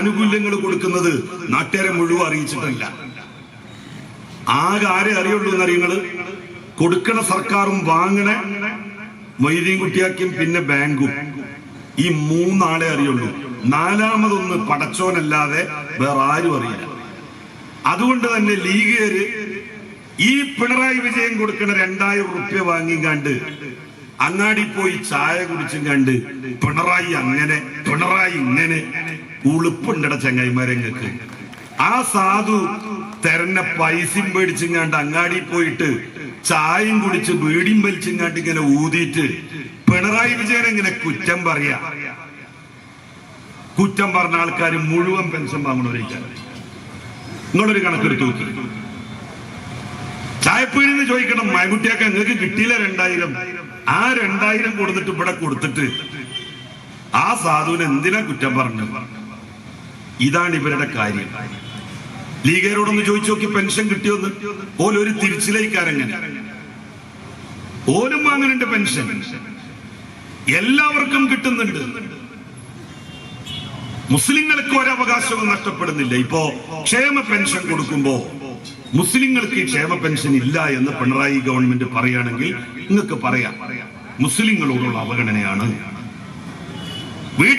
ആനുകൂല്യങ്ങൾ കൊടുക്കുന്നത് നാട്ടുകാരെ മുഴുവൻ അറിയിച്ചിട്ടില്ല. ആകെ ആരെ അറിയുള്ളൂ എന്നറിയങ്ങള് കൊടുക്കണ സർക്കാരും വാങ്ങണ മൊയ്തീൻ കുട്ടിയാക്കിയും പിന്നെ ബാങ്കും. ഈ മൂന്നാളെ അറിയുള്ളൂ. നാലാമതൊന്ന് പടച്ചോനല്ലാതെ വേറെ ആരും അറിയില്ല. അതുകൊണ്ട് തന്നെ ലീഗുകാര് ഈ പിണറായി വിജയൻ കൊടുക്കുന്ന 2000 റുപ്യ വാങ്ങിക്കണ്ട് അങ്ങാടി പോയി ചായ കുടിച്ചും കണ്ട് പിണറായി അങ്ങനെ പിണറായി ഇങ്ങനെ ഉളുപ്പുണ്ടട ചങ്ങായിമാരെങ്ങൾക്ക്. ആ സാധു തെരഞ്ഞ പൈസയും പേടിച്ചും കണ്ട് അങ്ങാടി പോയിട്ട് ചായയും കുടിച്ച് വീടിയും വലിച്ചും കണ്ട് ഇങ്ങനെ ഊതിയിട്ട് പിണറായി വിജയൻ ഇങ്ങനെ കുറ്റം പറയാ. കുറ്റം പറഞ്ഞ ആൾക്കാർ മുഴുവൻ പെൻഷൻ വാങ്ങണവരേക്കാണ്. നിങ്ങളൊരു കണക്കെടുത്ത് നോക്കി. ചായപ്പീടിന്ന് ചോദിക്കണം, മൈകുട്ടിയൊക്കെ നിങ്ങൾക്ക് കിട്ടിയില്ല 2000. ആ 2000 കൊടുത്തിട്ട് ഇവിടെ കൊടുത്തിട്ട് ആ സാധുവിന് എന്തിനാ കുറ്റം പറഞ്ഞു? ഇതാണ് ഇവരുടെ കാര്യം. ലീഗരോടൊന്ന് ചോദിച്ചു നോക്കി, പെൻഷൻ കിട്ടിയോന്ന്. ഓലൊരു തിരിച്ചിലേക്കാരെങ്ങനെ ഓലും വാങ്ങുന്നുണ്ട് പെൻഷൻ, എല്ലാവർക്കും കിട്ടുന്നുണ്ട്. മുസ്ലിങ്ങൾക്ക് ഒരവകാശവും നഷ്ടപ്പെടുന്നില്ല. ഇപ്പോ ക്ഷേമ പെൻഷൻ കൊടുക്കുമ്പോ മുസ്ലിങ്ങൾക്ക് ക്ഷേമ പെൻഷൻ ഇല്ല എന്ന് പിണറായി ഗവൺമെന്റ് പറയുകയാണെങ്കിൽ നിങ്ങൾക്ക് പറയാം മുസ്ലിങ്ങളോടുള്ള അവഗണനയാണ്.